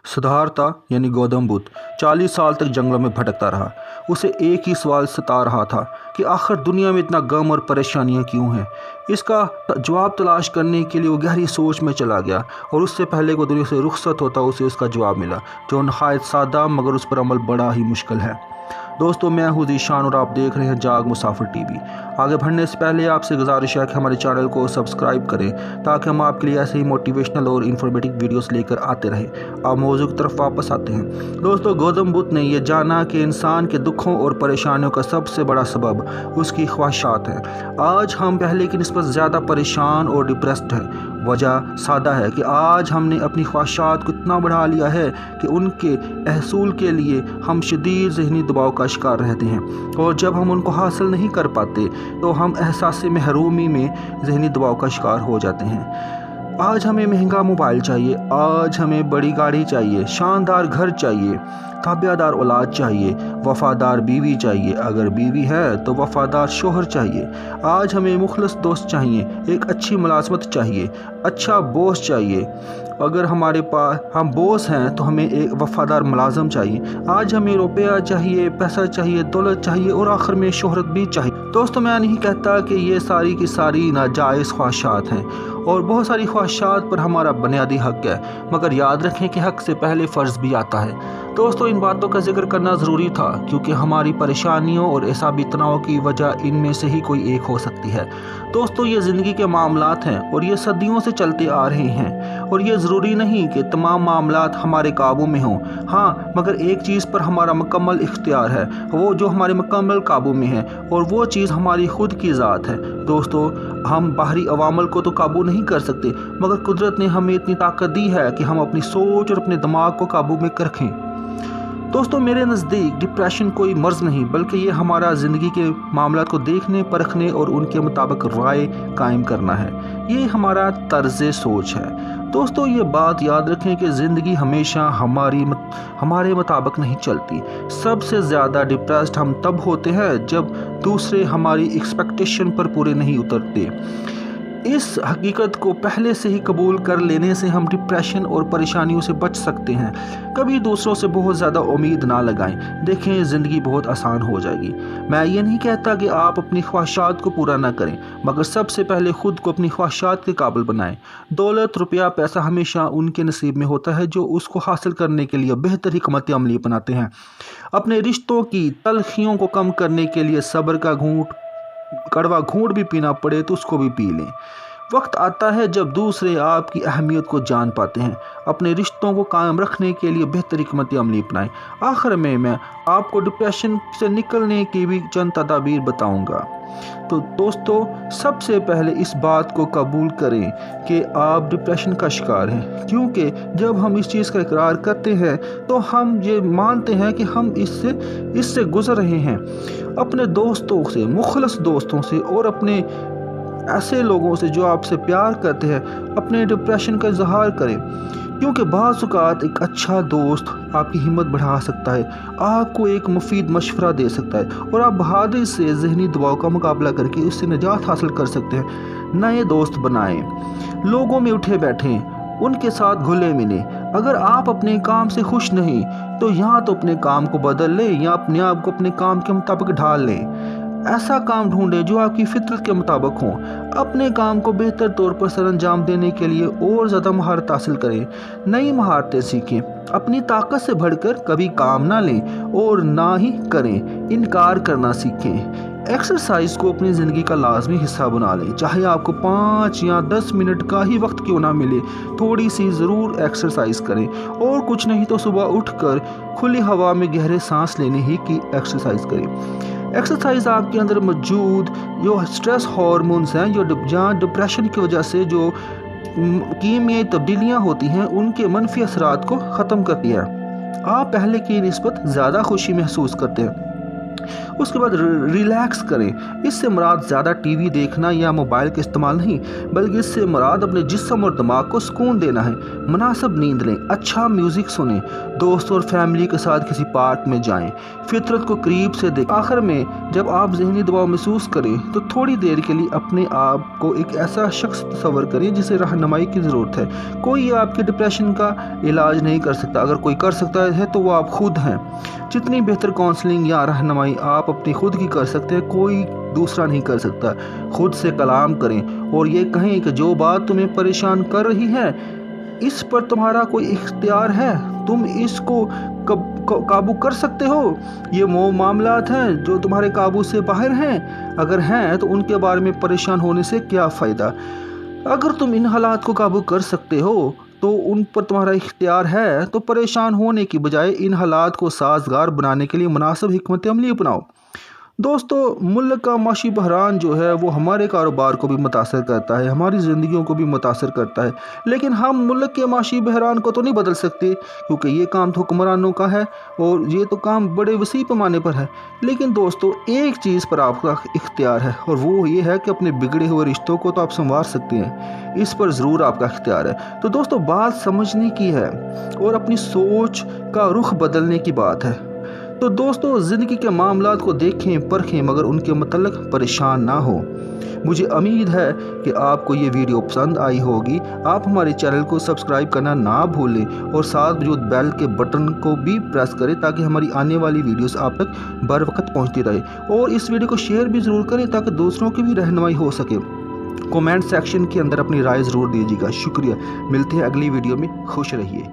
सिद्धार्था यानी गौतम बुद्ध 40 साल तक जंगलों में भटकता रहा। उसे एक ही सवाल सता रहा था कि आखिर दुनिया में इतना गम और परेशानियां क्यों हैं। इसका जवाब तलाश करने के लिए वो गहरी सोच में चला गया और उससे पहले को दुनिया से रुखसत होता उसे उसका जवाब मिला, जो नहायत सादा मगर उस पर अमल बड़ा ही मुश्किल है। दोस्तों, मैं हूं ज़ीशान और आप देख रहे हैं जाग मुसाफिर टीवी। आगे बढ़ने से पहले आपसे गुजारिश है कि हमारे चैनल को सब्सक्राइब करें ताकि हम आपके लिए ऐसे ही मोटिवेशनल और इन्फॉर्मेटिव वीडियोस लेकर आते रहें। अब मौजू की तरफ वापस आते हैं। दोस्तों, गौतम बुद्ध ने यह जाना कि इंसान के दुखों और परेशानियों का सबसे बड़ा सबब उसकी ख्वाहिशात है। आज हम पहले की निस्बत ज़्यादा परेशान और डिप्रेस्ड हैं। वजह सादा है कि आज हमने अपनी ख्वाहिशात को इतना बढ़ा लिया है कि उनके हसूल के लिए हम शदीद ज़हनी दबाव का शिकार रहते हैं, और जब हम उनको हासिल नहीं कर पाते तो हम एहसास महरूमी में ज़हनी दबाव का शिकार हो जाते हैं। आज हमें महंगा मोबाइल चाहिए, आज हमें बड़ी गाड़ी चाहिए, शानदार घर चाहिए, ताबियादार औलाद चाहिए, वफ़ादार बीवी चाहिए, अगर बीवी है तो वफ़ादार शोहर चाहिए। आज हमें मुखलस दोस्त चाहिए, एक अच्छी मुलाजमत चाहिए, अच्छा बॉस चाहिए, अगर हमारे पास हम बॉस हैं तो हमें एक वफ़ादार मुलाजम चाहिए। आज हमें रुपया चाहिए, पैसा चाहिए, दौलत चाहिए और आखिर में शोहरत भी चाहिए। दोस्तों, मैं नहीं कहता कि ये सारी की सारी नाजायज़ ख्वाहिशात हैं, और बहुत सारी ख्वाहिशात पर हमारा बुनियादी हक है, मगर याद रखें कि हक से पहले फ़र्ज़ भी आता है। दोस्तों, इन बातों का जिक्र करना ज़रूरी था क्योंकि हमारी परेशानियों और एसाबी तनाव की वजह इनमें से ही कोई एक हो सकती है। दोस्तों, ये ज़िंदगी के मामलात हैं और ये सदियों से चलते आ रहे हैं, और ये ज़रूरी नहीं कि तमाम मामलात हमारे काबू में हों। हाँ, मगर एक चीज़ पर हमारा मुकम्मल इख्तियार है, वो जो हमारे मुकम्मल काबू में है, और वो चीज़ हमारी खुद की ज़ात है। दोस्तों, हम बाहरी अवामल को तो काबू नहीं कर सकते, मगर कुदरत ने हमें इतनी ताकत दी है कि हम अपनी सोच और अपने दिमाग को काबू में रखें। दोस्तों, मेरे नज़दीक डिप्रेशन कोई मर्ज़ नहीं, बल्कि ये हमारा ज़िंदगी के मामलात को देखने, परखने और उनके मुताबिक राय कायम करना है। ये हमारा तर्ज़ सोच है। दोस्तों, ये बात याद रखें कि ज़िंदगी हमेशा हमारे मुताबिक नहीं चलती। सबसे ज़्यादा डिप्रेस्ड हम तब होते हैं जब दूसरे हमारी एक्सपेक्टेशन पर पूरे नहीं उतरते। इस हकीकत को पहले से ही कबूल कर लेने से हम डिप्रेशन और परेशानियों से बच सकते हैं। कभी दूसरों से बहुत ज़्यादा उम्मीद ना लगाएं, देखें ज़िंदगी बहुत आसान हो जाएगी। मैं ये नहीं कहता कि आप अपनी ख्वाहिशात को पूरा ना करें, मगर सबसे पहले ख़ुद को अपनी ख्वाहिशात के काबिल बनाएं। दौलत, रुपया, पैसा हमेशा उनके नसीब में होता है जो उसको हासिल करने के लिए बेहतर हिकमत अमली अपनाते हैं। अपने रिश्तों की तलखियों को कम करने के लिए सब्र का कड़वा घूंट भी पीना पड़े तो उसको भी पी लें। वक्त आता है जब दूसरे आपकी अहमियत को जान पाते हैं। अपने रिश्तों को कायम रखने के लिए बेहतर हिकमत अमली अपनाएं। आखिर में मैं आपको डिप्रेशन से निकलने की भी चंद तदाबीर बताऊंगा। तो दोस्तों, सबसे पहले इस बात को कबूल करें कि आप डिप्रेशन का शिकार हैं, क्योंकि जब हम इस चीज़ का इकरार करते हैं तो हम ये मानते हैं कि हम इससे गुजर रहे हैं। अपने दोस्तों से, मुखलस दोस्तों से और अपने ऐसे लोगों से जो आपसे प्यार करते हैं अपने डिप्रेशन का इजहार करें, क्योंकि बाज़ औक़ात एक अच्छा दोस्त आपकी हिम्मत बढ़ा सकता है, आपको एक मुफीद मशवरा दे सकता है, और आप बहादुरी से ज़हनी दबाव का मुकाबला करके उससे निजात हासिल कर सकते हैं। नए दोस्त बनाएं, लोगों में उठे बैठें, उनके साथ घुले मिलें। अगर आप अपने काम से खुश नहीं तो या तो अपने काम को बदल लें या अपने आप को अपने काम के मुताबिक ढाल लें। ऐसा काम ढूंढें जो आपकी फितरत के मुताबिक हो। अपने काम को बेहतर तौर पर सरअंजाम देने के लिए और ज़्यादा महारत हासिल करें। नई महारतें सीखें। अपनी ताकत से बढ़कर कभी काम ना लें और ना ही करें। इनकार करना सीखें। एक्सरसाइज को अपनी ज़िंदगी का लाजमी हिस्सा बना लें, चाहे आपको 5 या 10 मिनट का ही वक्त क्यों ना मिले, थोड़ी सी ज़रूर एक्सरसाइज करें। और कुछ नहीं तो सुबह उठकर खुली हवा में गहरे सांस लेने ही की एक्सरसाइज करें। एक्सरसाइज आपके अंदर मौजूद जो स्ट्रेस हार्मोन्स हैं, जो डिप्रेशन की वजह से जो कीमियाई तब्दीलियाँ होती हैं, उनके मनफी असरात को ख़त्म करती है। आप पहले की निस्बत ज़्यादा खुशी महसूस करते हैं। उसके बाद रिलैक्स करें। इससे मुराद ज़्यादा टीवी देखना या मोबाइल का इस्तेमाल नहीं, बल्कि इससे मुराद अपने जिस्म और दिमाग को सुकून देना है। मुनासिब नींद लें, अच्छा म्यूज़िक सुनें, दोस्तों और फैमिली के साथ किसी पार्क में जाएं, फितरत को करीब से देखें। आखिर में जब आप ज़हनी दबाव महसूस करें तो थोड़ी देर के लिए अपने आप को एक ऐसा शख्स तस्वर करें जिसे रहनुमाई की ज़रूरत है। कोई आपके डिप्रेशन का इलाज नहीं कर सकता, अगर कोई कर सकता है तो वो आप खुद हैं। जितनी बेहतर काउंसलिंग या रहनुमाई आप अपनी खुद की कर सकते हैं, कोई दूसरा नहीं कर सकता। खुद से कलाम करें और ये कहें कि जो बात तुम्हें परेशान कर रही है इस पर तुम्हारा कोई इख्तियार है, तुम इसको काबू कर सकते हो। ये वो मामलात हैं जो तुम्हारे काबू से बाहर हैं, अगर हैं तो उनके बारे में परेशान होने से क्या फ़ायदा। अगर तुम इन हालात को काबू कर सकते हो तो उन पर तुम्हारा इख्तियार है, तो परेशान होने की बजाय इन हालात को साजगार बनाने के लिए मुनासिब हिकमत अमली अपनाओ। दोस्तों, मुल्क का माशी बहरान जो है वो हमारे कारोबार को भी मुतासर करता है, हमारी ज़िंदगियों को भी मुतासर करता है, लेकिन हम मुल्क के माशी बहरान को तो नहीं बदल सकते, क्योंकि ये काम तो हुक्मरानों का है और ये तो काम बड़े वसी पैमाने पर है। लेकिन दोस्तों, एक चीज़ पर आपका इख्तियार है और वो ये है कि अपने बिगड़े हुए रिश्तों को तो आप संवार सकते हैं, इस पर ज़रूर आपका इख्तियार है। तो दोस्तों, बात समझने की है और अपनी सोच का रुख बदलने की बात है। तो दोस्तों, ज़िंदगी के मामलात को देखें परखें, मगर उनके मतलब परेशान ना हो। मुझे उम्मीद है कि आपको ये वीडियो पसंद आई होगी। आप हमारे चैनल को सब्सक्राइब करना ना भूलें और साथ मौजूद बेल के बटन को भी प्रेस करें ताकि हमारी आने वाली वीडियोस आप तक बर वक्त पहुँचती रहे। और इस वीडियो को शेयर भी ज़रूर करें ताकि दूसरों की भी रहनुमाई हो सके। कमेंट सेक्शन के अंदर अपनी राय ज़रूर दीजिएगा। शुक्रिया। मिलते हैं अगली वीडियो में। खुश रहिए।